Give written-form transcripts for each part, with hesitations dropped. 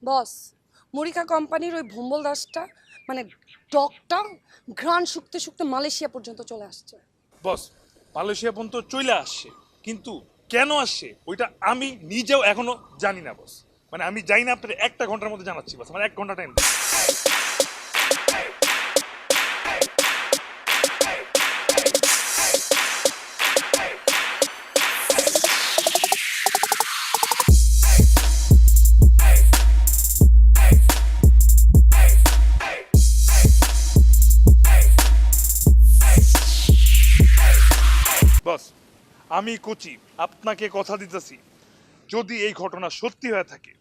বস, মুরিকা কোম্পানির ওই ভম্বল দাসটা মানে ডগটা ঘ্রাণ শুকতে শুকতে মালয়েশিয়া পর্যন্ত চলে আসছে। বস, মালয়েশিয়া পর্যন্ত চলে আসছে, কিন্তু কেন আসছে ওইটা আমি নিজেও এখনো জানি না বস। মানে আমি যাই না, আপনার 1 ঘন্টার মধ্যে জানাচ্ছি বস। আমার 1 ঘন্টা টাইম। বস, আমি কোচি আপনাকে কথা দিতেছি, যদি এই ঘটনা সত্যি হয়ে থাকে,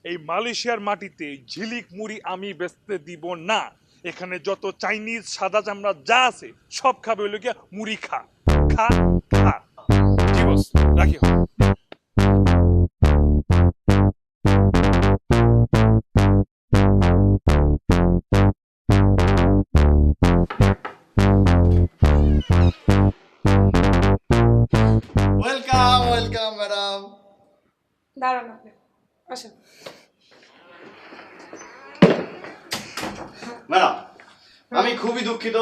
এই মালয়েশিয়ার মাটিতে ঝিলিক মুড়ি আমি বেচতে দিব না। এখানে যত চাইনিজ সাদা চামড়া যা আছে সব খাবে হইলো গিয়া মুড়ি খা খা খা। জি বস, রাখি। Welcome welcome madam. দাঁড়ান আপনি, আসেন। ম্যাডাম, আমি খুবই দুঃখিত,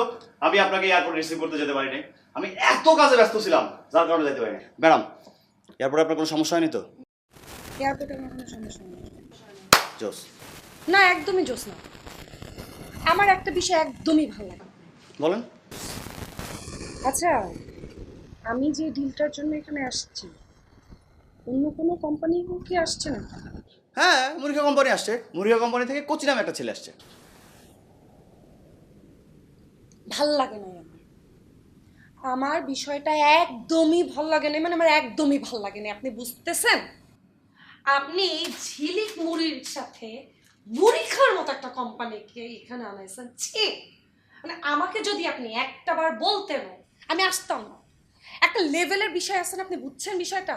আমি আপনাকে এয়ারপোর্ট রিসিভ করতে যেতে পারিনি। আমি এত কাজে ব্যস্ত ছিলাম যার কারণে যেতে পারিনি। ম্যাডাম, এয়ারপোর্টে আপনার কোনো সমস্যা হয়নি তো? এয়ারপোর্টে আমার কোনো সমস্যা নেই। জোস। না, একদমই জোস না। আমার একটা বিষয় একদমই ভালো লাগে। বলেন। আচ্ছা, আমি যে ডিলটার জন্য এখানে আসছি, অন্য কোনো কোম্পানি কি আসছে না? হ্যাঁ, মুরিকা কোম্পানি আসছে। মুরিকা কোম্পানি থেকে কোচি নামে একটা ছেলে আসছে। ভাল লাগে না আমার। আমার বিষয়টা একদমই ভাল লাগে না, মানে আমার একদমই ভাল লাগে না। আপনি বুঝতেছেন? আপনি ঝিলিক মুড়ির সাথে মুড়ি খাওয়ার মতো একটা কোম্পানিকে এখানে আনাইছেন। ছি! মানে আমাকে যদি আপনি একটা বার বলতেন আমি আসতাম না। একটা লেভেলের বিষয় আছে না, আপনি বুঝছেন বিষয়টা?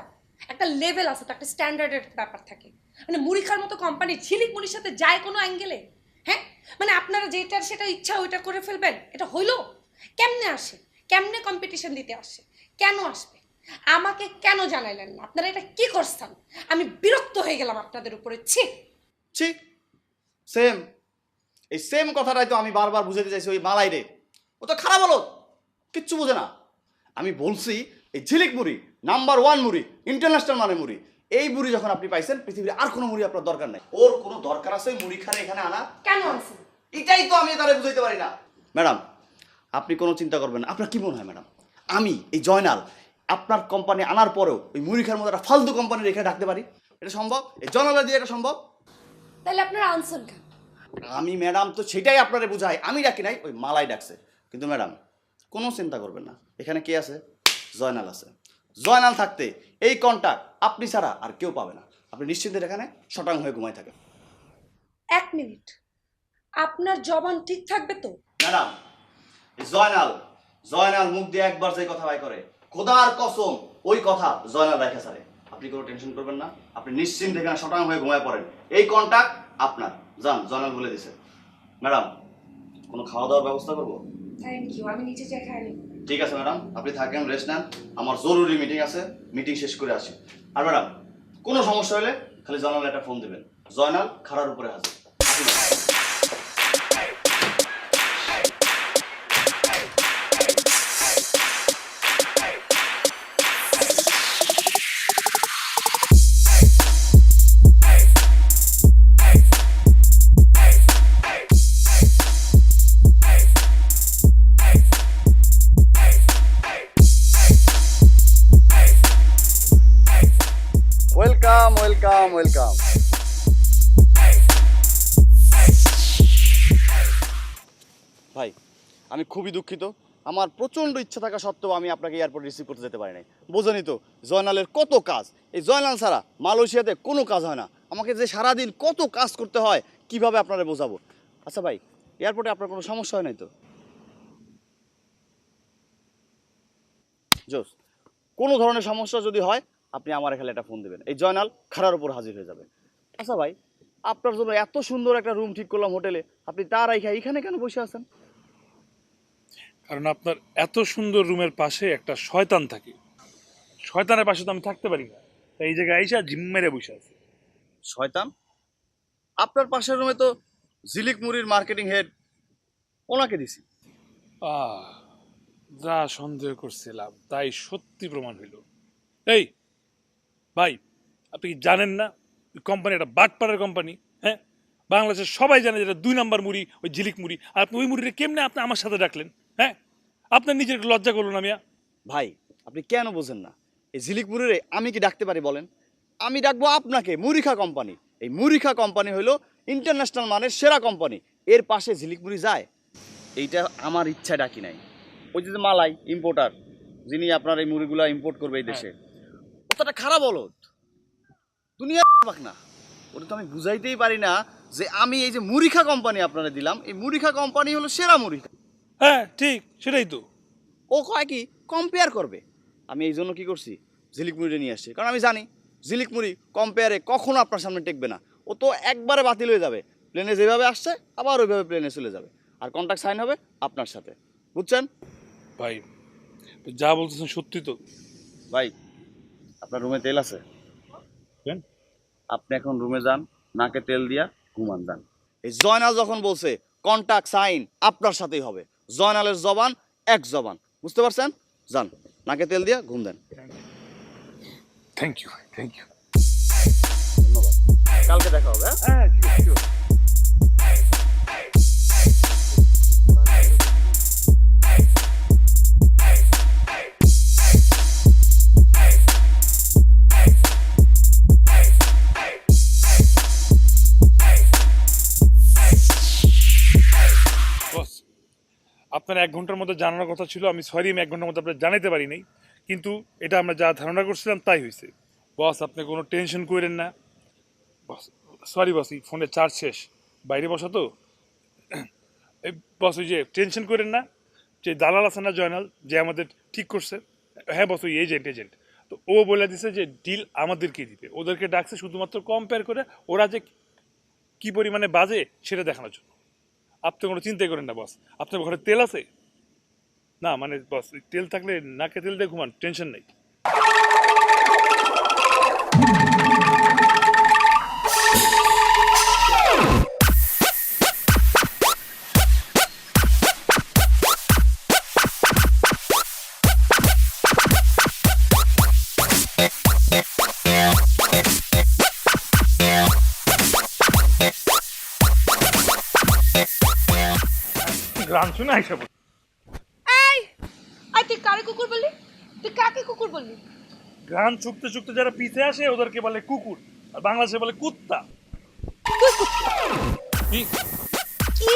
একটা লেভেল আছে তো, একটা স্ট্যান্ডার্ডের ব্যাপার থাকে। মানে মুড়ি খাওয়ার মতো কোম্পানি ঝিলিক মুড়ির সাথে যায় কোনো অ্যাঙ্গেলে? হ্যাঁ, মানে আপনারা যেটার সেটা ইচ্ছা ওইটা করে ফেলবেন, এটা হইলো? কেমনে আসে? কেমনে কম্পিটিশন দিতে আসে? কেন আসবে? আমাকে কেন জানাইলেন না? আপনারা এটা কি করছেন? আমি বিরক্ত হয়ে গেলাম আপনাদের উপরে। ছি ছি, সেম, এই সেম কথাটাই তো আমি বারবার বুঝাতে চাইছি ওই মালাই রে। ও তো খারাপ হলো, কিচ্ছু বোঝে না। আমি বলছি এই ঝিলিক মুড়ি নাম্বার 1 মুড়ি, ইন্টারন্যাশনাল মানে মুড়ি। এই মুড়ি যখন আপনি পাইছেন, পৃথিবীর আর কোনো মুড়ি আপনার দরকার নাই। ওর কোনো দরকার আছে ওই মুড়ি খানে এখানে আনা? কেন আছে? এটাই তো আমি তারে বুঝাইতে পারি না। ম্যাডাম, আপনি কোনো চিন্তা করবেন না। আপনার কি মনে হয় ম্যাডাম, আমি এই জয়নাল আপনার কোম্পানি আনার পরেও ওই মুড়ি খার মতো একটা ফালতু কোম্পানি রেখে ডাকতে পারি? এটা সম্ভব? এই জয়নালের দিয়ে এটা সম্ভব? তাহলে আপনারা আনসার কেন? আমি ম্যাডাম তো সেটাই আপনারে বুঝাই, আমি ডাকি নাই, ওই মালাই ডাকছে। কিন্তু ম্যাডাম, কোনো চিন্তা করবেন না। এখানে কে আছে? জয়নাল আছে। জয়নাল থাকতে এই কন্টাক্ট আপনি ছাড়া আর কেউ পাবে না। আপনি নিশ্চিন্তে এখানে শটাং হয়ে ঘুমাই থাকেন। 1 মিনিট, আপনার জবান ঠিক থাকবে তো? ম্যাডাম, জয়নাল জয়নাল মুখ দিয়ে একবার যে কথা বাই করে, খোদার কসম ওই কথা জয়নাল রেখে ছাড়ে। আপনি কোনো টেনশন করবেন না, আপনি নিশ্চিন্তে এখানে শটাং হয়ে ঘুমায় পড়েন। এই কন্টাক্ট আপনার, যান, জয়নাল বলে দিছে। ম্যাডাম, কোনো খাওয়া দাওয়ার ব্যবস্থা করবো? থ্যাংক ইউ, আমি নিচে যা খাই নিব। ঠিক আছে ম্যাডাম, আপনি থাকেন, রেস্ট নেন। আমার জরুরি মিটিং আছে, মিটিং শেষ করে আসি। আর ম্যাডাম, কোনো সমস্যা হলে খালি জয়নাল একটা ফোন দেবেন। জয়নাল খাড়ার উপরে হাজির। Welcome welcome welcome. ভাই, আমি খুবই দুঃখিত। আমার প্রচণ্ড ইচ্ছা থাকা সত্ত্বেও আমি আপনাকে এয়ারপোর্টে রিসিভ করতে যেতে পারি নাই। বোঝেনি তো জয়নালের কত কাজ। এই জয়নাল ছাড়া মালয়েশিয়াতে কোনো কাজ হয় না। আমাকে যে সারাদিন কত কাজ করতে হয় কিভাবে আপনারা বোঝাবো। আচ্ছা ভাই, এয়ারপোর্টে আপনার কোনো সমস্যা হয় নাই তো? জোস, কোনো ধরনের সমস্যা যদি হয় আপনি আমার এখানে একটা ফোন দেবেন। এই জয়নাল খাড়ার উপর হাজির হয়ে যাবে। আচ্ছা ভাই, আপনার জন্য এত সুন্দর একটা রুম ঠিক করলাম হোটেলে, আপনি তার এইখানে কেন বসে আছেন? কারণ আপনার এত সুন্দর রুমের পাশে একটা শয়তান থাকে, শয়তানের পাশে তো আমি থাকতে পারি না, তাই এই জায়গায় আইসা জিম মেরে বসে আছে। শয়তান? আপনার পাশের রুমে তো ঝিলিক মুড়ির মার্কেটিং হেড, ওনাকে দিছি। যা সন্দেহ করছিলাম তাই সত্যি প্রমাণ হইল। এই ভাই, আপনি কি জানেন না কোম্পানি একটা বাটপাড়ার কোম্পানি? হ্যাঁ, বাংলাদেশের সবাই জানে যেটা 2 নাম্বার মুড়ি ওই ঝিলিক মুড়ি। আর আপনি ওই মুড়িটা কেমনে আপনি আমার সাথে ডাকলেন? হ্যাঁ, আপনার নিজের একটু লজ্জা করলো না মিয়া? ভাই, আপনি কেন বোঝেন না? এই ঝিলিক মুড়িরে আমি কি ডাকতে পারি বলেন? আমি ডাকবো আপনাকে মুরিখা কোম্পানি। এই মুরিখা কোম্পানি হলো ইন্টারন্যাশনাল মানের সেরা কোম্পানি। এর পাশে ঝিলিক মুড়ি যায়, এইটা আমার ইচ্ছায় ডাকি নাই। ওই যে মালাই ইম্পোর্টার, যিনি আপনার এই মুড়িগুলা ইম্পোর্ট করবে এই দেশে, ও তো একটা খারাপ বলদ, দুনিয়া না। ওটা তো আমি বুঝাইতেই পারি না যে আমি এই যে মুরিখা কোম্পানি আপনারা দিলাম, এই মুরিখা কোম্পানি হলো সেরা মুরিখা। হ্যাঁ ঠিক, সেটাই তো। ও কয় কি কম্পেয়ার করবে। আমি এই জন্য কি করছি, ঝিলিক মুড়িটা নিয়ে আসছি। কারণ আমি জানি ঝিলিক মুড়ি কম্পেয়ারে কখনো আপনার সামনে টেকবে না। ও তো একবারে বাতিল হয়ে যাবে, প্লেনে যেভাবে আসছে আবার ওইভাবে প্লেনে চলে যাবে, আর কন্ট্রাক্ট সাইন হবে আপনার সাথে। বুঝছেন ভাই, যা বলতেছেন সত্যি তো? ভাই, আপনার রুমে তেল আছে? কেন? আপনি এখন রুমে যান, নাকে তেল দিয়া ঘুমান যান। এই জয়নাল যখন বলছে কন্ট্রাক্ট সাইন আপনার সাথেই হবে, জয়নালের জবান এক জবান, বুঝতে পারছেন? যান, নাকে তেল দিয়া ঘুম দেন। Thank you, thank you. ধন্যবাদ, কালকে দেখা হবে। হ্যাঁ ঠিক আছে, ঠিক আছে। বস, আপনার 1 ঘন্টার মধ্যে জানানোর কথা ছিল। আমি সরি, আমি 1 ঘন্টার মধ্যে আপনার জানাতে পারি নাই, কিন্তু এটা আমরা যা ধারণা করছিলাম তাই হয়েছে। বস, আপনি কোনো টেনশন করেন না। বস সরি বস, এই ফোনের চার্জ শেষ, বাইরে বসা তো। এই বস, ওই যে টেনশন করেন না, যে দালাল আছে না জয়নাল, যে আমাদের ঠিক করছে, হ্যাঁ বস, ওই এজেন্ট, তো ও বলে দিছে যে ডিল আমাদেরকেই দিবে। ওদেরকে ডাকছে শুধুমাত্র কম্পেয়ার করে ওরা যে কি পরিমাণে বাজে সেটা দেখানোর জন্য। আপনি কোনো চিন্তাই করেন না বস। আপনার ঘরে তেল আছে? না মানে বস, তেল থাকলে নাকে তেল দিয়ে ঘুমান, টেনশন নেই। গ্রাম শুনে আইসা বল। এই, আই তুই কারে কুকুর বললি? তুই কাকে কুকুর বললি? গ্রাম চুকতে চুকতে যারা পিছে আসে ওদেরকে বলে কুকুর, আর বাংলাদেশে বলে কুত্তা। কি কি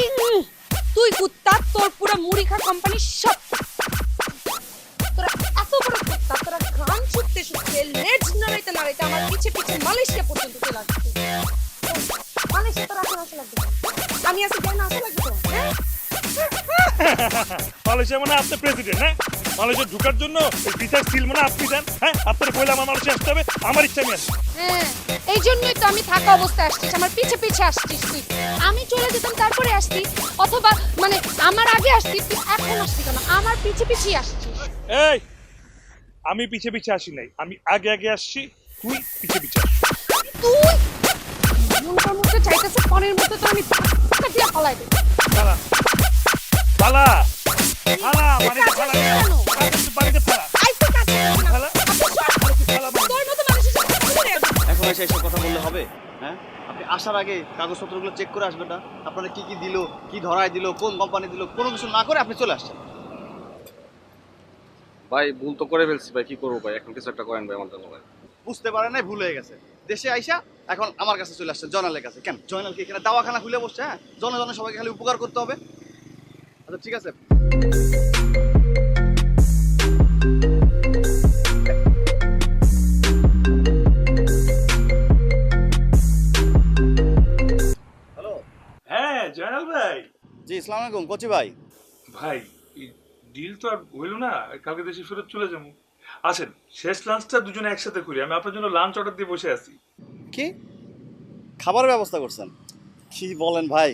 তুই কুত্তা? তোর পুরো মুড়িখা কোম্পানি সব মালয়েশিয়া মানে আপনি প্রেসিডেন্ট, হ্যাঁ? মালয়েশিয়া ঢুকার জন্য ভিসার সিল মানে আপনি দেন, হ্যাঁ? আপনার বলে আমার মালয়েশিয়া আসতে হবে, আমার ইচ্ছা আমি আসি। হ্যাঁ, এই জন্যই তো আমি থাকা অবস্থায় আসছিস, আমার পিছে পিছে আসছিস তুই। আমি চলে যেতাম তারপরে আসতি, অথবা মানে আমার আগে আসতি, তুই এখন আসতি কেন? আমার পিছে পিছে আসছিস। এই, আমি পিছে পিছে আসি নাই, আমি আগে আগে আসছি, তুই পিছে পিছে আসছিস। তুই মনটার মধ্যে চাইতেছে পরের মধ্যে তো আমি ধাক্কা দিয়ে ফলাই দেব। ফালা ফালা ফালা, বাড়িতে ফালা, কেন? বাড়িতে ফালা আইসে কাছে না। ফালা ফালা। তোর মতো মানুষের সাথে কথা বলে আমি। এখন এসে এসব কথা বললে হবে? হ্যাঁ, আপনি আসার আগে কাগজপত্রগুলো চেক করে আসবেন না? আপনারা কি কি দিল, কি ধরায় দিল, কোন কোম্পানি দিল, কোনো কিছু না করে আপনি চলে আসছেন। ভাই ভুল তো করে ফেলছি ভাই, কি করবো ভাই, এখন কিছু একটা করেন ভাই আমার জন্য ভাই। বুঝতে পারেন নাই, ভুল হয়ে গেছে। দেশে আইসা এখন আমার কাছে চলে আসছেন, জয়নালের কাছে। কেন জয়নাল কি এখানে দাওয়াখানা খুলে বসছে? হ্যাঁ, জনে জনে সবাইকে খালি উপকার করতে হবে। আচ্ছা ঠিক আছে, হ্যালো। হ্যাঁ জয়নাল ভাই। জি আসসালামু আলাইকুম কচি ভাই। ভাই ডিল তো আর হইল না, কালকে দেশে ফেরত চলে যাবো। আসেন শেষ লাঞ্চটা দুজনে একসাথে করি, আমি আপনার জন্য লাঞ্চ অর্ডার দিয়ে বসে আছি। কি খাবারের ব্যবস্থা করছেন? কি বলেন ভাই,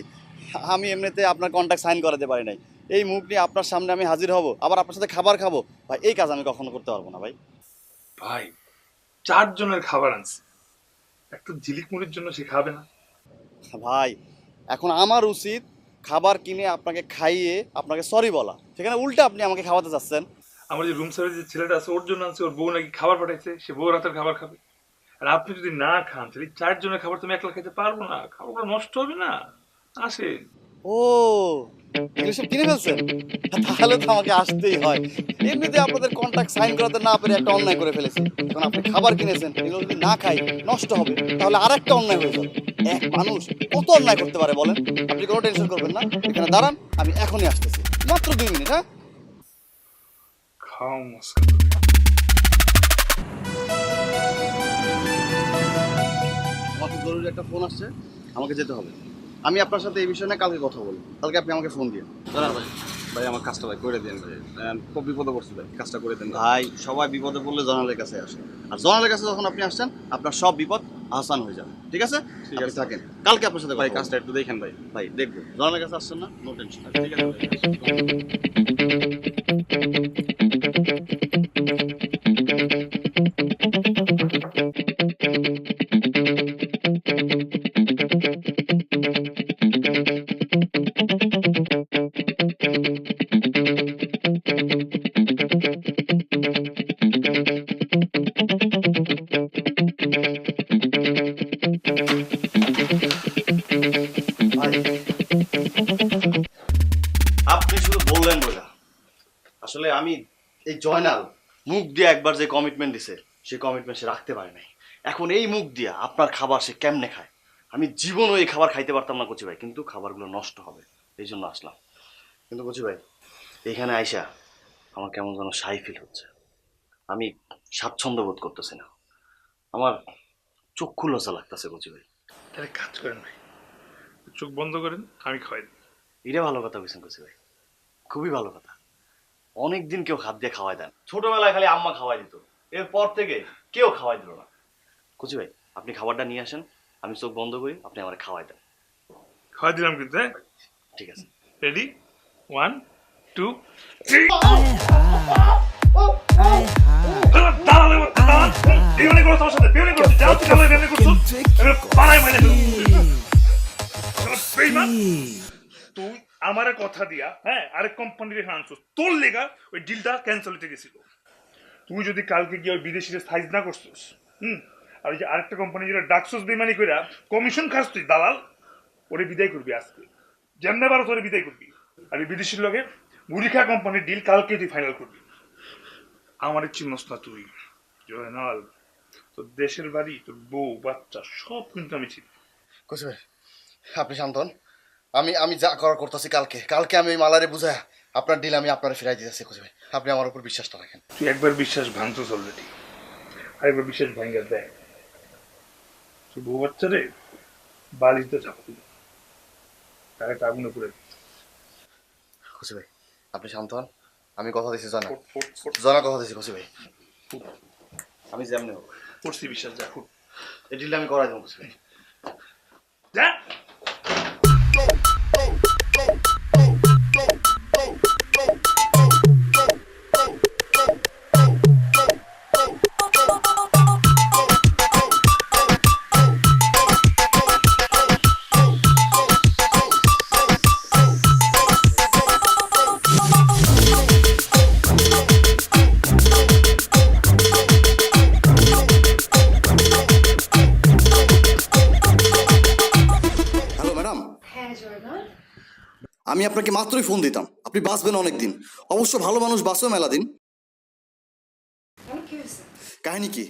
আমি এমনিতে আপনার কন্ট্যাক্ট সাইন করাতে পারি নাই। এই মুখ নিয়ে আপনার সামনে আমি হাজির হব, আবার আপনার সাথে খাবার খাবো? ভাই এই কাজ আমি কখনো করতে পারবো না ভাই। ভাই 4 জনের খাবার আনছি, একটা ঝিলিক মুড়ির জন্য সে খাবে না? ভাই এখন আমার উচিত খাবার কিনে আপনাকে খাইয়ে আপনাকে সরি বলা, সেখানে উল্টা আপনি আমাকে খাওয়াতে চাচ্ছেন। আমার যে রুম সার্ভিস যে ছেলেটা আছে ওর জন্য আনছি, ওর বউ নাকি খাবার পাঠাইছে, সে বউ রাতের খাবার খাবে। আর আপনি যদি না খান তাহলে 4 জনের খাবার তুমি একলা খেতে পারবো না, খাবারগুলো নষ্ট হবে না। আসেন। ও এগুলো সব কিনে ফেলছেন? তাহলে তো আমাকে আসতেই হয়। এমনিতে আপনাদের কন্ট্রাক্ট সাইন করাতে না পেরে একটা অন্যায় করে ফেলেছি। এখন আপনি খাবার কিনেছেন, এগুলো যদি না খাই নষ্ট হবে, তাহলে আরেকটা অন্যায় হয়ে যাবে। এক মানুষ কত অন্যায় করতে পারে বলেন? আপনি কোনো টেনশন করবেন না, এখানে দাঁড়ান, আমি এখনই আসতেছি, মাত্র 2 মিনিট। হ্যাঁ খাও মস্কা। আমার খুব জরুরি একটা ফোন আসছে, আমাকে যেতে হবে। আমি আপনার সাথে এই বিষয়ে না কালকে কথা বলবো, কালকে আপনি আমাকে ফোন দিন। জানার ভাই, ভাই আমার কাজটা ভাই করে দেন ভাই, খুব বিপদে পড়ছি ভাই, কাজটা করে দেন ভাই সবাই বিপদে পড়লে জনালের কাছে আসে, আর জনালের কাছে যখন আপনি আসছেন আপনার সব বিপদ আসান হয়ে যাবে। ঠিক আছে, ঠিক আপনি আছে। থাকেন, কালকে আপনার সাথে ভাই কথা কাজটা বলবো। একটু দেখেন ভাই। ভাই দেখবো, জনালের কাছে আসছেন না, নো টেনশন। ঠিক আছে ভাই। ভাই আপনি শুধু বললেন বোঝা, আসলে আমি এই জয়নাল মুখ দিয়ে একবার যে কমিটমেন্ট দিছে সেই কমিটমেন্ট সে রাখতে পারে নাই। এখন এই মুখ দিয়া আপনার খাবার সে কেমনে খায়? আমি জীবনও এই খাবার খাইতে পারতাম না কচি ভাই, কিন্তু খাবারগুলো নষ্ট হবে এই জন্য আসলাম। কিন্তু কচি ভাই এখানে আইসা আমার কেমন যেন শাই ফিল হচ্ছে, আমি স্বাচ্ছন্দ্য বোধ করতেছি না, আমার চক্ষু লজ্জা লাগতেছে কচি ভাই। তাহলে কাজ করেন ভাই, চোখ বন্ধ করেন, আমি খাওয়াই দিই। এটা ভালো কথা বলছেন কচি ভাই, খুবই ভালো কথা। অনেকদিন কেউ হাত দিয়ে খাওয়াই দেন, ছোটবেলায় খালি আম্মা খাওয়াই দিত, এরপর থেকে কেউ খাওয়াই দিল না। কচি ভাই আপনি খাবারটা নিয়ে আসেন, আমি চোখ বন্ধ করি, আপনি আমার খাওয়াই দেন। খাওয়াই দিলাম কিন্তু, হ্যাঁ? ঠিক আছে। রেডি, 1 2 3। দাঁড়ালে দাঁড়ান, বিমানে করো তোমার সাথে, বিমানে করছি, যাও তুমি বিমানে করছো, এবার পাড়ায় মাইনে ফেলো। বেইমান, তুই আমারে কথা দিয়া, হ্যাঁ, আরেক কোম্পানির এখানে আনছিস, তোর লেগা ওই ডিলটা ক্যান্সেল হতে গেছিল। তুই যদি কালকে গিয়ে ওই বিদেশিদের সাইজ না করছিস, আর ওই যে আরেকটা কোম্পানি যেটা ডাকছস বেমানি কইরা কমিশন খাস তুই দালাল, ওরে বিদায় করবি আজকে, যেমনে পারো তোরে বিদায় করবি। আর এই বিদেশির লগে মুরিখা কোম্পানির ডিল কালকে তুই ফাইনাল করবি। আমার চিনস না তুই জয়নাল, তোর দেশের বাড়ি, তোর বউ বাচ্চা সব কিন্তু আমি চিনি। কচি ভাই আপনি শান্ত হন, আমি আমি যা করার করতেছি, কালকে কালকে আমি ওই মালারে বুঝায় আপনার ডিল আমি আপনার ফিরাই দিতেছি। কচি ভাই আপনি আমার উপর বিশ্বাসটা রাখেন। তুই একবার বিশ্বাস ভাঙছিস অলরেডি, আরেকবার বিশ্বাস ভাঙা দেয়, তোর বউ বাচ্চারে বালিতে চাপা দিল, তার একটা আগুনে পড়ে। কচি ভাই আপনি শান্ত হন, আমি কথা দিচ্ছি জানা ফুট জানা কথা দিচ্ছি কচি ভাই, আমি যেমনি হোক ফুটছি বিশ্বাস যা ফুট এই ডিলটা আমি করাই দেবো কচি ভাই। যা হ্যালো ম্যাডাম, হ্যাঁ জয়নাল, আমি আপনাকে মাত্রই ফোন দিতাম, আপনি বাঁচবেন অনেক দিন। অবশ্য ভালো মানুষ বাঁচেও মেলা দিন। কেন কি হয়েছে? কাহিনী কি,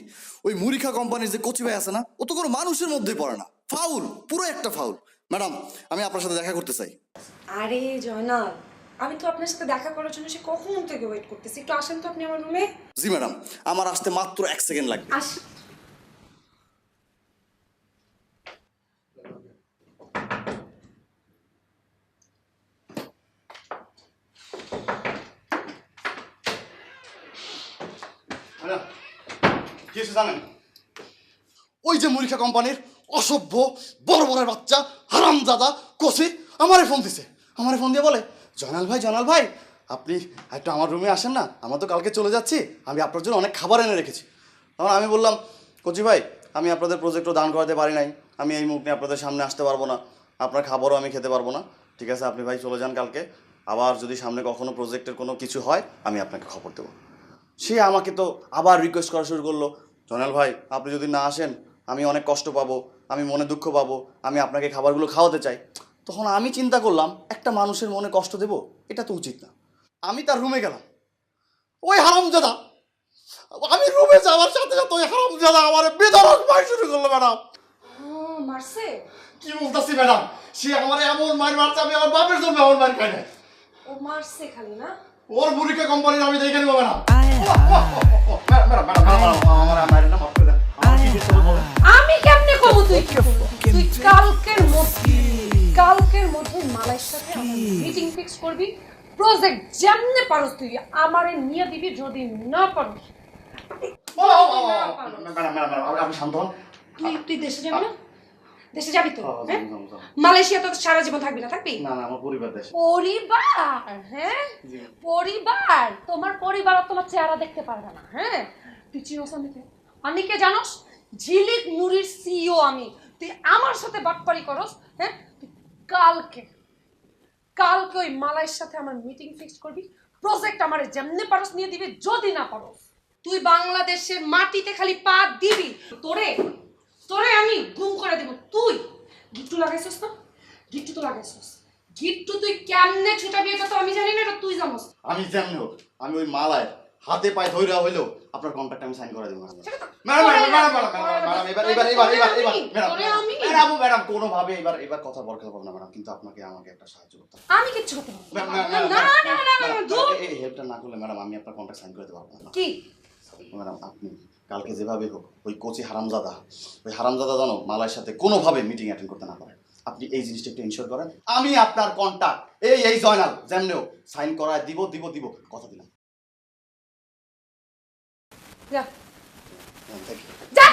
ওই মুরিখা কোম্পানির যে কচি ভাই আছে না, ও তো কোনো মানুষের মধ্যেই পড়ে না, ফাউল, পুরো একটা ফাউল। ম্যাডাম, আমি আপনার সাথে দেখা করতে চাই। আরে জয়নাল, আমি তো আপনার সাথে দেখা করার জন্য সে কখন থেকে ওয়েট করতেছি, একটু আসেন তো আপনি আমার রুমে। জি ম্যাডাম, আমার আসতে মাত্র 1 সেকেন্ড লাগবে। আস। ম্যাডাম, কি হয়েছে জানেন? ওই যে মুরিখা কোম্পানির অসভ্য বড় বড় বাচ্চা হারামজাদা কষি আমারে ফোন দিছে। আমারে ফোন দিয়ে বলে, জয়নাল ভাই আপনি একটু আমার রুমে আসেন না, আমরা তো কালকে চলে যাচ্ছি, আমি আপনার জন্য অনেক খাবার এনে রেখেছি। তখন আমি বললাম, কচি ভাই আমি আপনাদের প্রজেক্টও দান করাতে পারি নাই, আমি এই মুখ নিয়ে আপনাদের সামনে আসতে পারবো না, আপনার খাবারও আমি খেতে পারবো না। ঠিক আছে, আপনি ভাই চলে যান কালকে, আবার যদি সামনে কখনো প্রজেক্টের কোনো কিছু হয় আমি আপনাকে খবর দেবো। সে আমাকে তো আবার রিকোয়েস্ট করা শুরু করলো, জয়নাল ভাই আপনি যদি না আসেন আমি অনেক কষ্ট পাবো, আমি মনে দুঃখ পাবো, আমি আপনাকে খাবারগুলো খাওয়াতে চাই। তখন আমি চিন্তা করলাম, একটা মানুষের মনে কষ্ট দেব এটা তো উচিত না। আমি তার রুমে গেলাম, ওই হারামজাদা, আমি রুমে যাওয়ার সাথে সাথে ওই হারামজাদা আমার বেদরক মার শুরু করলো। ম্যাডাম, মারছে? কি বলতেছি ম্যাডাম, সে আমার এমন মার মারছে, আমি আমার বাপের জন্য এমন মার খাই নাই। ও মারছে খালি না? ওর মুরিকা কোম্পানির আমি দেখে নেবো ম্যাডাম। আমার মায়ের নাম মাফ করে দেন। আমি কেমনে কব তুই তুই কালকের মধ্যে মালাইর সাথে মিটিং ফিক্স করবি, প্রজেক্ট যেমনে পারস তুই আমারে নিয়ে দিবি, যদি না পারস আপনি শান্ত হন। তুই দেশে যাবি না? দেশে যাবি তো? হ্যাঁ, মালয়েশিয়া তো সারা জীবন থাকবি না? থাকবি। না আমার পরিবার দেশে। পরিবার? হ্যাঁ, পরিবার, তোমার পরিবার তোমার চেহারা দেখতে পারবে না। হ্যাঁ, তুই চিনোস আমি কে জানোস? ঝিলিক মুড়ির সিইও আমি। তুই আমার সাথে বাটপারি করস? হ্যাঁ, তুই কালকে ওই মালাইয়ের সাথে আমার মিটিং ফিক্স করবি, প্রজেক্ট আমারে যেমনে পারস নিয়ে দিবি, যদি না পারস তুই বাংলাদেশের মাটিতে খালি পা দিবি, তোরে আমি গুম করে দেব। তুই গিট্টু লাগাইছস না? গিট্টু তো লাগাইছস, গিট্টু তুই কেমনে ছুটাবি এটা তো আমি জানি না, এটা তুই জানোস। আমি যেমনি হোক আমি ওই মালায় হাতে পায়ে ধইরা হইলেও আপনার কন্ট্রাক্ট আমি সাইন করে দেবো। ম্যাডাম কোনোভাবে এবার কথা বরখাস্ত পাবো না ম্যাডাম, কিন্তু আপনাকে আমাকে একটা সাহায্য করতে হবে। আমি কিচ্ছু করতে পারবো না। না না না না, দূর। এই হেল্পটা না করলে ম্যাডাম আমি আপনার কন্ট্রাক্ট সাইন করে দিতে পারবো না। কি ম্যাডাম আপনি কালকে যেভাবে হোক ওই কোচি হারামজাদা জানো মালার সাথে কোনোভাবে মিটিং অ্যাটেন্ড করতে না পারে, আপনি এই জিনিসটা একটু ইনশিওর করেন। আমি আপনার কন্ট্যাক্ট এই জয়নাল যেমনি হোক সাইন করায় দিব, কথা দিলাম। যা থ্যাংক ইউ। যা।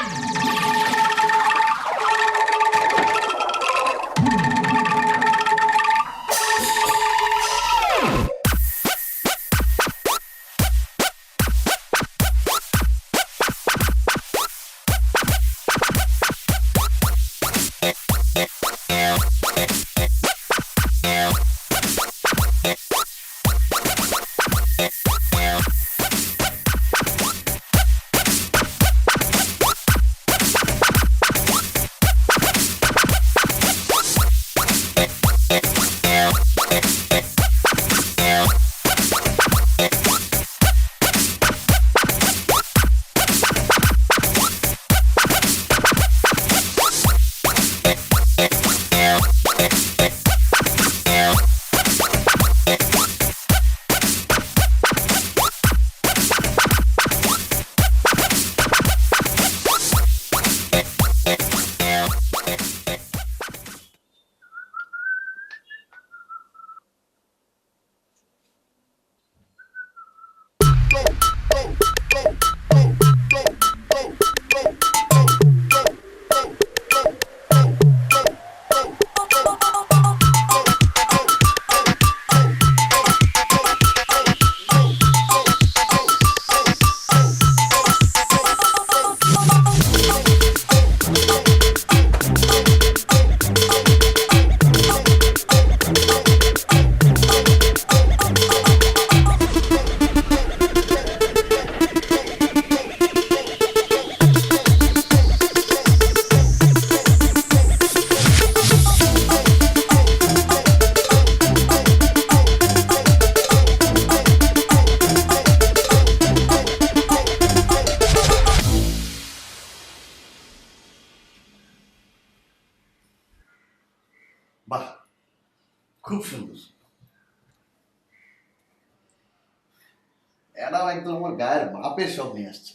ম্যাডাম একদম আমার গায়ের মাপের সব নিয়ে আসছে।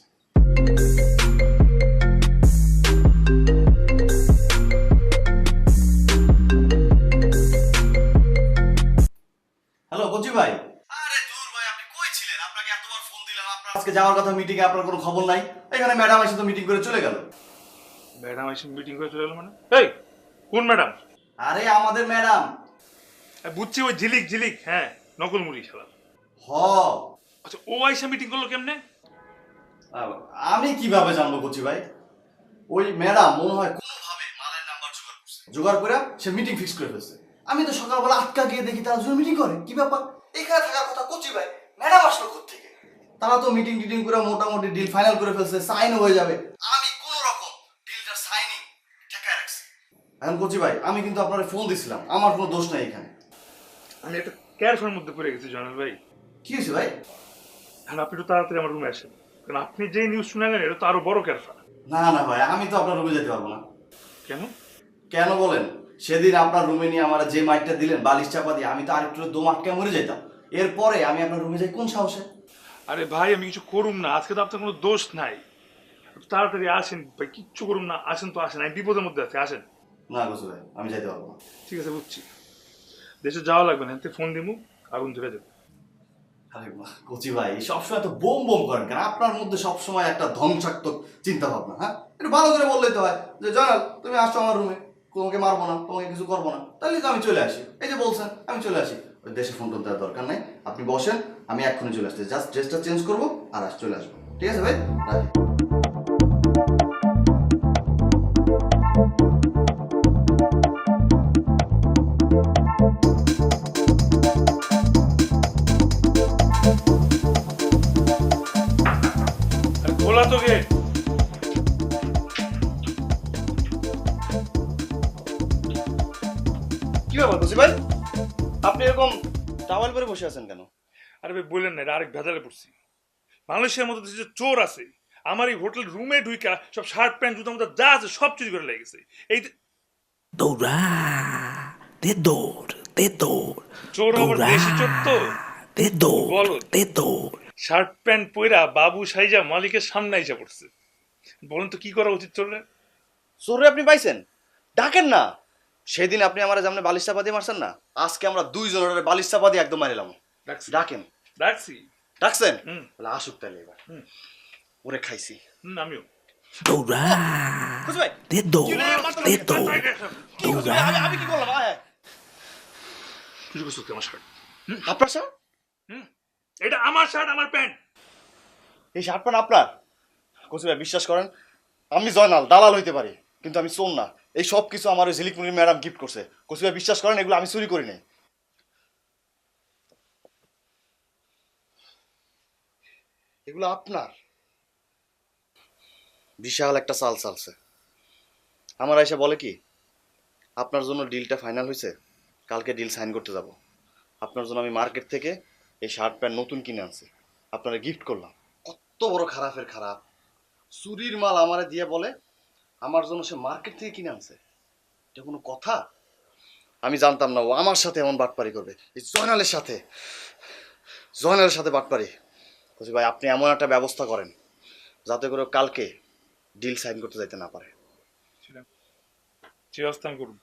হ্যালো কচি ভাই। আরে দূর ভাই, আপনি কই ছিলেন? আপনাকে এতবার ফোন দিলাম, আপনার আজকে যাওয়ার কথা মিটিং এ, আপনার কোনো খবর নাই। এখানে ম্যাডাম এসে তো মিটিং করে চলে গেল। ম্যাডাম এসে মিটিং করে চলে গেল মানে? এই কোন ম্যাডাম? আরে আমাদের ম্যাডাম। বুঝছি, ওই ঝিলিক ঝিলিক, হ্যাঁ, নকল মুড়ি খেলা। হ। আচ্ছা, ও আইসা মিটিং করলো কেমনে? আমি কিভাবে জানবো কচি ভাই? ওই ম্যাডাম মনে হয় কোনোভাবে মালের নাম্বার জোগাড় করছে, জোগাড় করে সে মিটিং ফিক্স করে ফেলছে। আমি তো সকালবেলা আটকা গিয়ে দেখি তারা দুজন মিটিং করে। কি ব্যাপার? এখানে থাকার কথা কচি ভাই, ম্যাডাম আসলো কোত্থেকে? তারা তো মিটিং টিটিং করে মোটামুটি ডিল ফাইনাল করে ফেলছে, সাইন হয়ে যাবে। আমি কোন রকম ডিলটা সাইনিং ঠেকায় রাখছি। এখন কচি ভাই, আমি কিন্তু আপনার ফোন দিছিলাম, আমার কোনো দোষ নাই এখানে। আমি একটা ক্যারফের মধ্যে পড়ে গেছি জয়নাল ভাই। কি হয়েছে ভাই? এখন আপনি একটু তাড়াতাড়ি আমার রুমে আসেন, কারণ আপনি যেই নিউজ শুনালেন এটা তো আরো বড় ক্যারফা। না না ভাই, আমি তো আপনার রুমে যেতে পারবো না। কেন? কেন বলেন? সেদিন আপনার রুমে নিয়ে আমার যে মাইকটা দিলেন বালিশ চাপা দিয়ে, আমি তো আরেকটু দম আটকে মরে যেতাম। এরপরে আমি আপনার রুমে যাই কোন সাহসে? আরে ভাই, আমি কিছু করুম না, আজকে তো আপনার কোনো দোষ নাই। তাড়াতাড়ি আসেন ভাই, কিচ্ছু করুম না, আসেন তো আসেন, আমি বিপদের মধ্যে আছি, আসেন। না গোসু ভাই, আমি যাইতে পারবো না। ঠিক আছে, বুঝছি, দেশে যাওয়া লাগবে না, ফোন দিমু, আগুন ধরে যাবে। আরে বাহ, কচি ভাই সবসময় তো বোম বোম করেন কেন? আপনার মধ্যে সবসময় একটা ধ্বংসাত্মক চিন্তা ভাবনা। হ্যাঁ, একটু ভালো করে বললেই তো হয় যে জয়নাল তুমি আসছো আমার রুমে, তোমাকে মারবো না, তোমাকে কিছু করবো না, তাহলে তো আমি চলে আসি। এই যে বলছেন, আমি চলে আসি। ওই দেশে ফোন টোন দেওয়ার দরকার নাই, আপনি বসেন, আমি এক্ষুনি চলে আসছি। জাস্ট ড্রেসটা চেঞ্জ করবো আর চলে আসবো। ঠিক আছে ভাই, রাখি। আরে খোলা তো গেট। কি ব্যাপার কচি ভাই, আপনি এরকম টাওয়াল পরে বসে আছেন কেন? আরে ভাই বললেন না, এটা আরেক ভেজালে পড়ছি। মালয়েশিয়ার মতো দেশে যে চোর আছে, আমার এই হোটেল রুমে ঢুইকা সব শার্ট প্যান্ট জুতো মতো যা আছে সব চুরি করে লেগেছে। এই Dora, de dor, de dor. চোর আবার দেশি চোর তো, De dor, বলো। de dor. শার্ট প্যান্ট পইরা বাবু সাইজা মালিকের সামনে এসে পড়ছে। বলেন তো কি করা উচিত চোরের? চোরে আপনি পাইছেন? ডাকেন না। সেদিন আপনি আমার যেমন বালিশ চাপা দিয়ে মারছেন না, আজকে আমরা দুইজনের বালিশ চাপা দিয়ে একদম মারিলাম। ডাকছি, ডাকেন। ডাকছি। ডাকছেন? হুম। তাহলে আসুক তাহলে এবার। ওরে খাইছি। আমিও। Dora, বুঝ ভাই, de dor, de dor. কি করছেন? আমি কি করলাম? কিছু কিছু আমার শার্ট। আপনার স্যার? এটা আমার শার্ট, আমার প্যান্ট। এই শার্ট প্যান্ট আপনার? কচি ভাই বিশ্বাস করেন, আমি জয়নাল দালাল হইতে পারি, কিন্তু আমি চোর না। এই সব কিছু আমার ওই ঝিলিকমুড়ির ম্যাডাম গিফট করছে। কচি ভাই বিশ্বাস করেন, এগুলো আমি চুরি করি নাই। এগুলো আপনার। বিশাল একটা চাল চালছে। আমার এসে বলে কি, আপনার জন্য ডিলটা ফাইনাল হয়েছে, কালকে ডিল সাইন করতে যাব। আপনার জন্য আমি মার্কেট থেকে এই শার্ট প্যান্ট নতুন কিনে আনছি, আপনারা গিফট করলাম। কত বড় খারাপের খারাপ, চুরির মাল আমারে দিয়ে বলে আমার জন্য সে মার্কেট থেকে কিনে আনছে। এটা কোনো কথা? আমি জানতাম না ও আমার সাথে এমন বাটপারি করবে, এই জয়নালের সাথে। জয়নালের সাথে বাটপারি। বলছি ভাই, আপনি এমন একটা ব্যবস্থা করেন যাতে করে কালকে ডিল সাইন করতে যাইতে না পারে। যে ব্যবস্থা আমি করবো,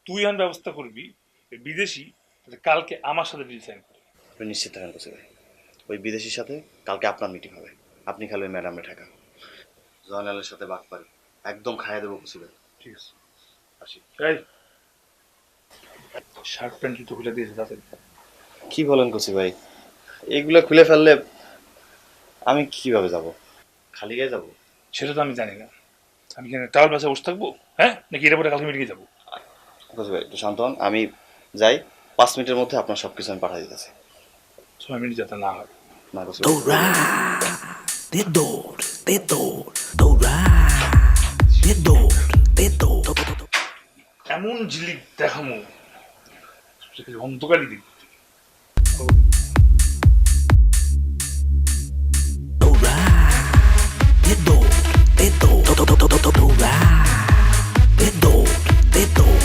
তুই আন ব্যবস্থা করবি এই বিদেশি যাতে কালকে আমার সাথে ডিল সাইন করে। আপনি নিশ্চিত থাকেন বলছি ভাই, ওই বিদেশির সাথে কালকে আপনার মিটিং হবে। আপনি খালি ওই ম্যাডামে ঠেকা। জয়নালের সাথে বাটপারি একদম খাইয়ে দেবো বলছি ভাই। ঠিক আছে, আসি। এই শার্ট প্যান্ট জুতো খুলে দিয়েছে তাতে। কি বলেন কচি ভাই, এগুলো খুলে ফেললে আমি কিভাবে যাব? খালি গায়ে যাবো? সেটা তো আমি জানি না। আমি কেন টাওয়াল বাসা বসে থাকবো? হ্যাঁ, নাকি এর পরে কালকে মিটিংয়ে যাবো? কচি ভাই একটু শান্ত হন, আমি যাই, 5 মিনিটের মধ্যে আপনার সব কিছু আমি পাঠিয়ে দিতেছি। 6 মিনিট যাতে না হয়। না কচি ভাই। Dora, de dor, de dor. Dora, de dor, de dor. এমন ঝিলিক দেখামো অন্ধকারই দিক। Dora, de dor, de dor. Dora, de dor, de dor.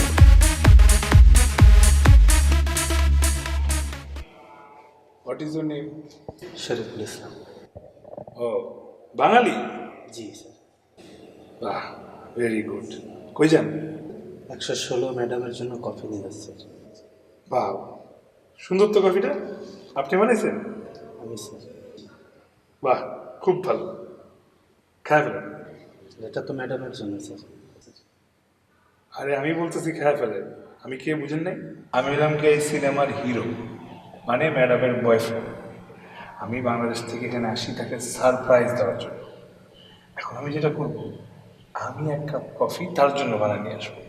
What is is your name? Shariful Islam. ও, বাঙালি? জি স্যার। বাহ, ভেরি গুড। কই যান? 116 ম্যাডামের জন্য কফি নিয়ে যাচ্ছে। বাহ, সুন্দর তো কফিটা। আপনি বানিয়েছেন? আমি স্যার। বাহ, খুব ভালো। খায় ফেলেন। এটা তো ম্যাডামের জন্য স্যার। আরে আমি বলতেছি খায় ফেলেন। আমি কে বুঝেন নাই? আমি হলাম কি এই সিনেমার হিরো, মানে ম্যাডামের বয়ফ্রেন্ড। আমি বাংলাদেশ থেকে এখানে আসি তাকে সারপ্রাইজ দেওয়ার জন্য। এখন আমি যেটা করব, আমি এক কাপ কফি তার জন্য বানিয়ে নিয়ে আসবো,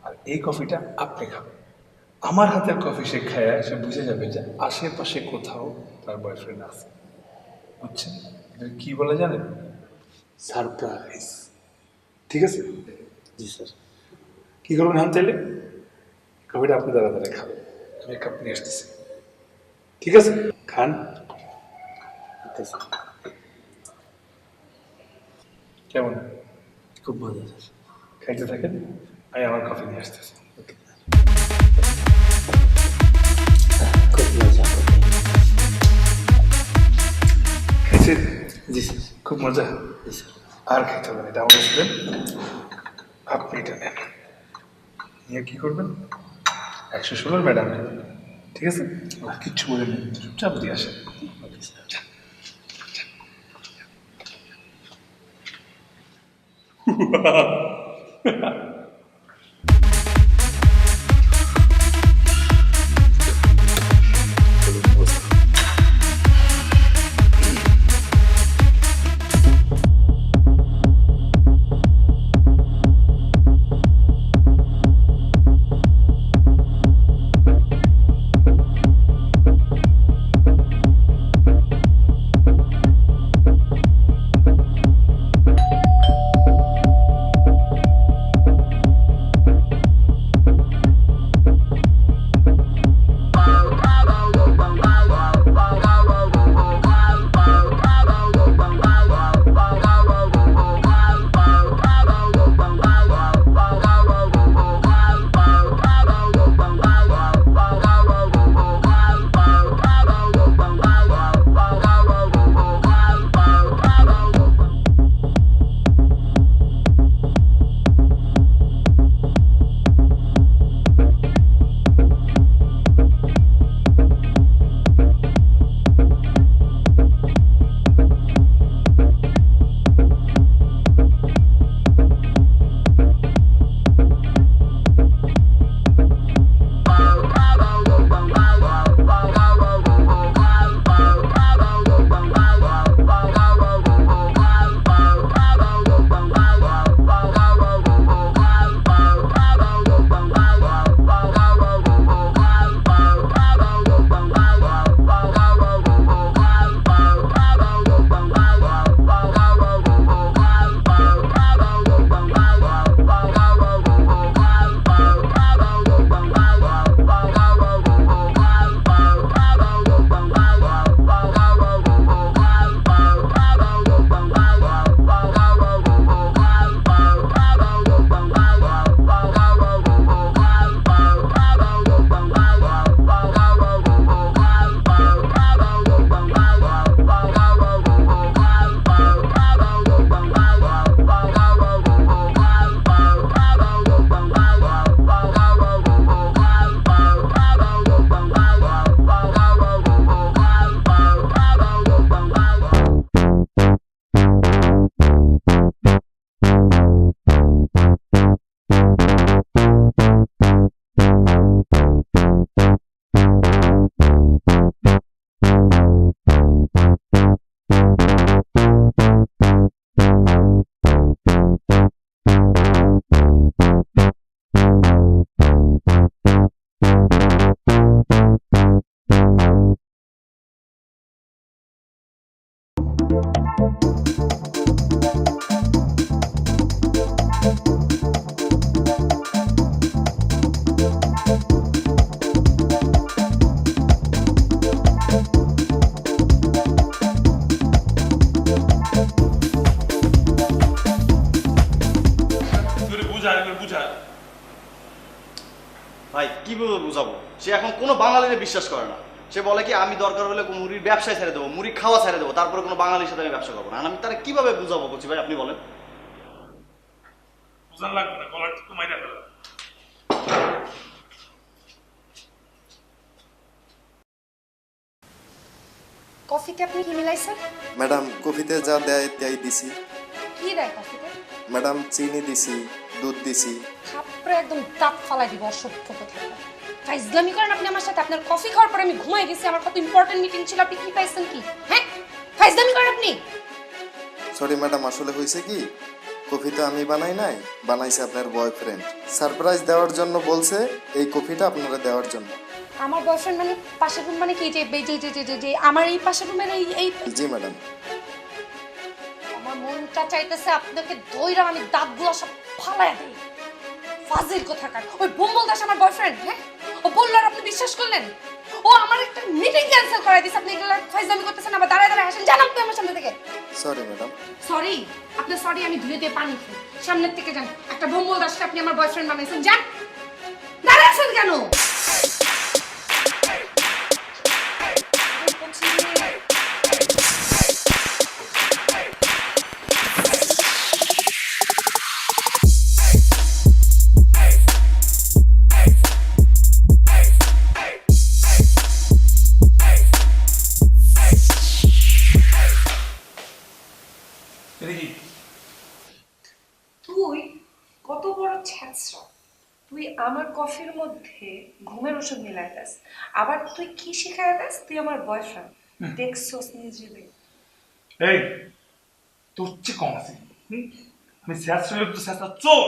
আর এই কফিটা আপনি খাবেন। আমার হাতের কফি সে খায় সে বুঝে যাবে যে আশেপাশে কোথাও তার বয়ফ্রেন্ড আছে। বুঝছেন? এটা কি বলে জানেন? সারপ্রাইজ। ঠিক আছে? জি স্যার। কি করবেন হান চাইলে? কফিটা আপনি দাঁড়া দাঁড়া খাবেন, আমি এক কাপ নিয়ে আসতেছি। ঠিক আছে, খান। Okay sir. কেমন? খুব মজা স্যার। খাইতে থাকেন, আমি আমার কফি নিয়ে আসতেছি। Okay sir. খুব মজা হবে। খাইছেন? জি স্যার। খুব মজা। জি স্যার। আর খাইতে হবে না, এটা আমার দেন। আপনি এটা নেন, নিয়ে কি করবেন? 116 ম্যাডাম, ঠিক আছে? আর কিচ্ছু বলে নেই, চুপচাপ দিয়ে আসেন। Okay sir. ভাই কিভাবে বুঝাবো? সে এখন কোনো বাঙালিরে বিশ্বাস করে না। সে বলে কি আমি দরকার হলে মুড়ির ব্যবসায় ছেড়ে দেবো, মুড়ি খাওয়া ছেড়ে দেবো, তারপরে কোনো বাঙালির সাথে আমি ব্যবসা করবো না। আর আমি তারা কিভাবে বুঝাবো কচি ভাই, আপনি বলেন। বুঝান লাগবে না, গলার একটু মাইরা ফেলা। কফিতে আপনি কি মিলাইছেন? ম্যাডাম কফিতে যা দেয় তাই দিছি। কি দেয় কফিতে? ম্যাডাম চিনি দিছি, দুধ দিছি। থাপড়ে একদম দাঁত ফালাই দিব, অসভ্য কোথাকার। ফাইজলামি করেন আপনি আমার সাথে? আপনার কফি খাওয়ার পরে আমি ঘুমাই গেছি, আমার কত ইম্পর্টেন্ট মিটিং ছিল, আপনি কি পাইছেন কি? হ্যাঁ, ফাইজলামি করেন আপনি। সরি ম্যাডাম, আসলে হয়েছে কি, কফিটা আমি বানাই নাই, বানাইছে আপনার বয়ফ্রেন্ড। সারপ্রাইজ দেওয়ার জন্য বলছে এই কফিটা আপনারা দেওয়ার জন্য। আমার বয়ফ্রেন্ড মানে পাশের রুম মানে কি? যে যে যে যে যে যে আমার এই পাশের রুমের এই জি ম্যাডাম। আমার মনটা চাইতেছে আপনাকে দইরা আমি দাঁতগুলো সব ফালাই দিই। ফাজিল কোথাকার। ওই বোম্বল দাস আমার বয়ফ্রেন্ড, হ্যাঁ? ও বললো আর আপনি বিশ্বাস করলেন? ও আমার একটা মিটিং ক্যান্সেল করাই দিয়েছে, আপনি এগুলো ফাইজলামি করতেছেন, আবার দাঁড়ায় দাঁড়ায় আসেন। জান আপনি আমার সামনে থেকে। Sorry madam. সরি? আপনার সরি আমি ধুয়ে দিয়ে পানি খাই। সামনের থেকে যান। একটা বোম্বল দাসকে আপনি আমার বয়ফ্রেন্ড বানাইছেন, যান। দাঁড়ায় আছেন কেন? তুই কত বড় ছ্যাঁচড়া! তুই আমার কফির মধ্যে ঘুমের ওষুধ মিলাই দাস, আবার তুই কি শিখাই দাস? তুই আমার বয়ফ্রেন্ড, দেখছস নিজেরে? এই তোর হচ্ছে কম আছে। আমি শেষ হলে তো শেষ চোর।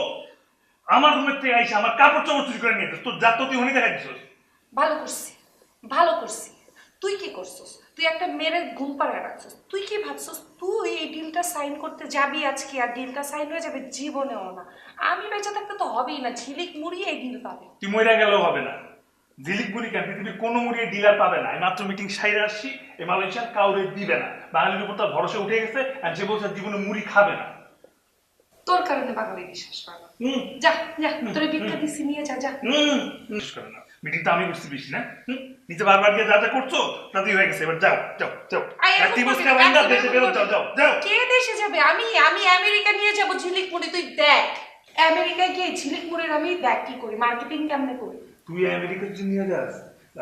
আমার রুমের থেকে আইসা আমার কাপড় চোপড় চুরি করে নিয়ে যাস, তোর যা তো তুই হনি দেখা দিছিস। ভালো করছি, ভালো করছি। তুই কি করছস? তুই একটা মেয়ের ঘুম পাড়ায় রাখছস। তুই কি ভাবছস তুই এই ডিলটা সাইন করতে যাবি আজকে, আর ডিলটা সাইন হয়ে যাবে? জীবনেও না। আমি বেঁচে থাকতে তো হবেই না, ঝিলিক মুড়িয়ে এই ডিল পাবে। তুই মইরা গেলেও হবে না। ঝিলিক মুড়ি কেন, পৃথিবীর কোনো মুড়ি ডিলার পাবে না। এই মাত্র মিটিং সাইরে আসছি, এই মালয়েশিয়ার কাউরে দিবে না। বাঙালির উপর তার ভরসা উঠে গেছে, আর যে বলছে জীবনে মুড়ি খাবে না। তোর কারণে বাঙালি বিশ্বাস করে না। যা যা, তোর ভিক্ষা দিছি, নিয়ে যা যা। বিশ্বাস করে না। মিটিং তো আমি করছি বেশি না? নিচে বারবার গিয়ে যা যা করছো তাতেই হয়ে গেছে। এবার যাও যাও যাও। আই, এরকম রাত্রি বসে করবি না, বাইন্দা একদম দেশে এরকম বেরো, করবি যাও না। যাও যাও। কে দেশে যাবে? আমি আমি আমেরিকা নিয়ে যাবো ঝিলিক মুড়ি, তুই দেখ। আমেরিকায় গিয়ে ঝিলিক মুড়ির আমি দেখ কি করি, মার্কেটিং কেমনে করি। তুই আমেরিকার জন্য নিয়ে যাস,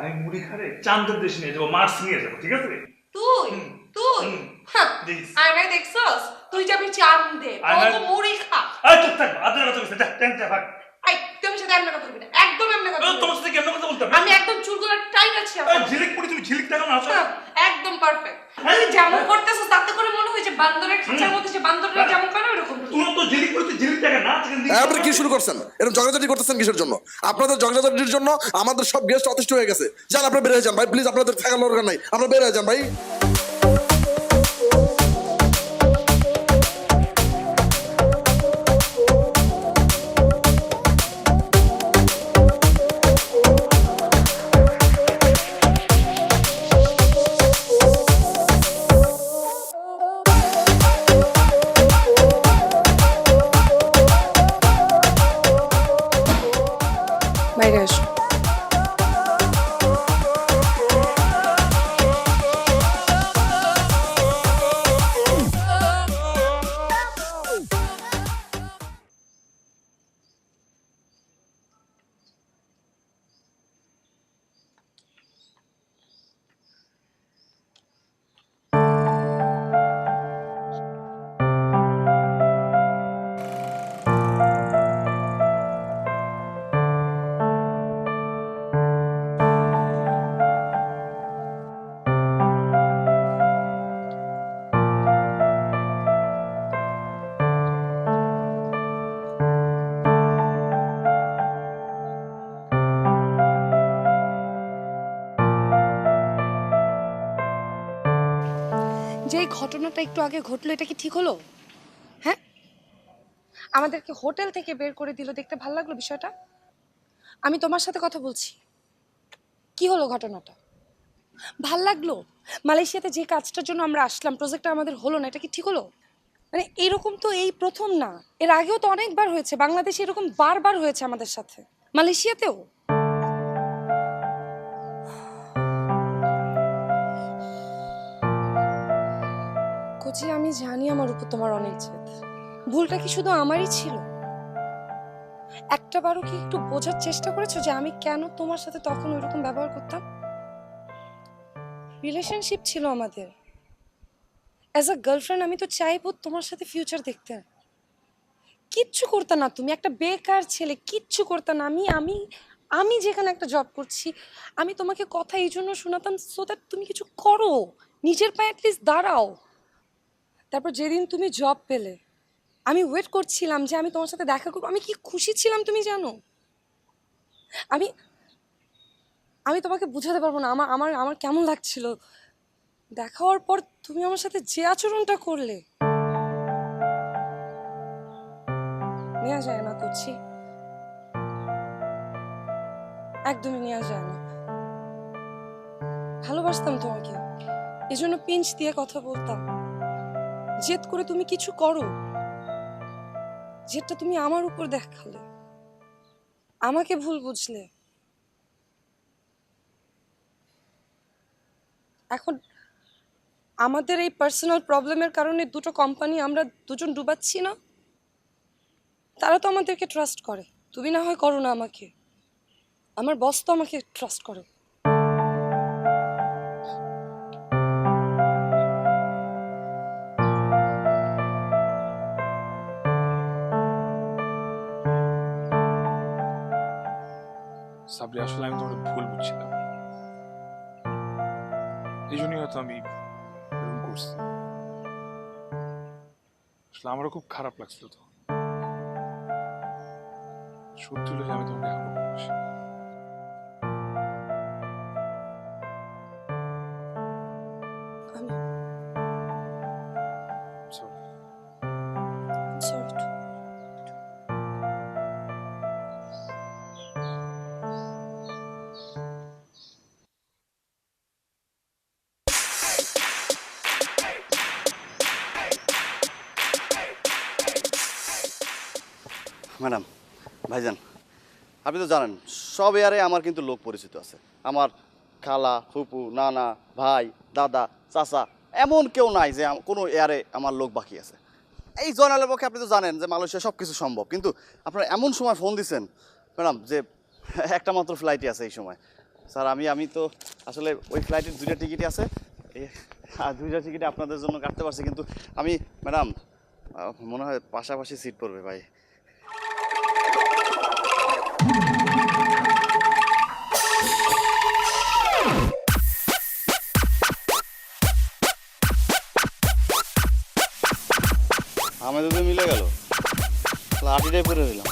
আমি মুড়ি খারে চাঁদের দেশে নিয়ে যাবো, মার্স নিয়ে যাবো, ঠিক আছে? তুই তুই হ্যাঁ, দিস। আয়নায় দেখছস? তুই যাবি চাঁদে, আয়নায়- তো মুড়ি খা। আয় চুপ থাক, আদর কথা বলছিস, যা টেন যা ভাগ। আই, তুমি সাথে এমন কথা বলবি না, একদম এমন কথা বলবি তোমার না। সাথে কেমন কথা বলতে আমি একদম চুলগুলো টাইট আছি এই আমার। ঝিলিক মুড়ি, তুমি ঝিলিক দেখো না আসো। হ্যাঁ, একদম পারফেক্ট। তুই যেমন করতেছস তাতে করে মনে হয় যে বান্দরের খাঁচার মধ্যে যে বান্দররা যেমন করে ওরকম করি। তুই তো ঝিলিক মুড়ি, তুই ঝিলিক দেখে না। আপনি কি শুরু করছেন? এরকম ঝগড়াঝাটি করতেছেন কিসের জন্য? আপনাদের ঝগড়াঝাটির জন্য আমাদের সব গেস্ট অতিষ্ঠ হয়ে গেছে। যান আপনারা বের হয়ে যান ভাই, প্লিজ। আপনাদের থাকার দরকার নাই, আপনারা বের হয়ে যান ভাই। বাইরে আসো। যে ঘটনাটা একটু আগে ঘটলো, এটা কি ঠিক হলো? হ্যাঁ, আমাদেরকে হোটেল থেকে বের করে দিল, দেখতে ভালো লাগলো বিষয়টা? আমি তোমার সাথে কথা বলছি। কি হলো ঘটনাটা? ভাল লাগলো? মালয়েশিয়াতে যে কাজটার জন্য আমরা আসলাম, প্রজেক্টটা আমাদের হলো না, এটা কি ঠিক হলো? মানে এরকম তো এই প্রথম না, এর আগেও তো অনেকবার হয়েছে। বাংলাদেশে এরকম বারবার হয়েছে আমাদের সাথে, মালয়েশিয়াতেও। কচি, আমি জানি আমার উপর তোমার অনেক জেদ। ভুলটা কি শুধু আমারই ছিল? একটাবারও কি একটু বোঝার চেষ্টা করেছো যে আমি কেন তোমার সাথে তখন ওইরকম ব্যবহার করতাম? রিলেশনশিপ ছিল আমাদের। অ্যাজ আ গার্লফ্রেন্ড আমি তো চাইবো তোমার সাথে ফিউচার দেখতে। কিচ্ছু করতে না, তুমি একটা বেকার ছেলে, কিচ্ছু করতে না। আমি আমি আমি যেখানে একটা জব করছি, আমি তোমাকে কথা এই জন্য শোনাতাম সো দ্যাট তুমি কিছু করো, নিজের পায়ে অ্যাটলিস্ট দাঁড়াও। তারপর যেদিন তুমি জব পেলে, আমি ওয়েট করছিলাম যে আমি তোমার সাথে দেখা করবো। আমি কি খুশি ছিলাম তুমি জানো? আমি আমি তোমাকে বুঝাতে পারবো না আমার আমার আমার কেমন লাগছিল দেখা হওয়ার পর তুমি আমার সাথে যে আচরণটা করলে। নেওয়া যায় না করছি, একদমই নেওয়া যায় না। ভালোবাসতাম তোমাকে, এজন্য পিঞ্চ দিয়ে কথা বলতাম। জেদ করে তুমি কিছু করো, যেটা তুমি আমার উপর দেখালে, আমাকে ভুল বুঝলে। এখন আমাদের এই পার্সোনাল প্রবলেমের কারণে দুটো কোম্পানি আমরা দুজন ডুবাচ্ছি না? তারা তো আমাদেরকে ট্রাস্ট করে, তুমি না হয় করো না আমাকে। আমার বস তো আমাকে ট্রাস্ট করে। সাবরি, আসলে আমি তোমার ভুল বুঝছিলাম, এই জন্যই হয়তো আমি এরকম করছি। আসলে আমারও খুব খারাপ লাগছিল তো। সত্যি হলো যে আমি তোমাকে এখনো ভালোবাসি। আমি Sorry. Sorry to. ম্যাডাম, ভাইজান, আপনি তো জানেন সব এয়ারে আমার কিন্তু লোক পরিচিত আছে। আমার খালা, ফুপু, নানা, ভাই, দাদা, চাচা, এমন কেউ নাই যে কোনো এয়ারে আমার লোক বাকি আছে। এই জয়নালের পক্ষে আপনি তো জানেন যে মালয়েশিয়া সব কিছু সম্ভব, কিন্তু আপনারা এমন সময় ফোন দিচ্ছেন ম্যাডাম যে একটা মাত্র ফ্লাইটই আছে এই সময়। স্যার আমি তো আসলে ওই ফ্লাইটের 2টা টিকিটই আছে, আর 2টা টিকিটে আপনাদের জন্য কাটতে পারছি, কিন্তু আমি ম্যাডাম মনে হয় পাশাপাশি সিট পড়বে ভাই। আমাদের তো মিলে গেল, লাঠিটাই পরে রইলাম।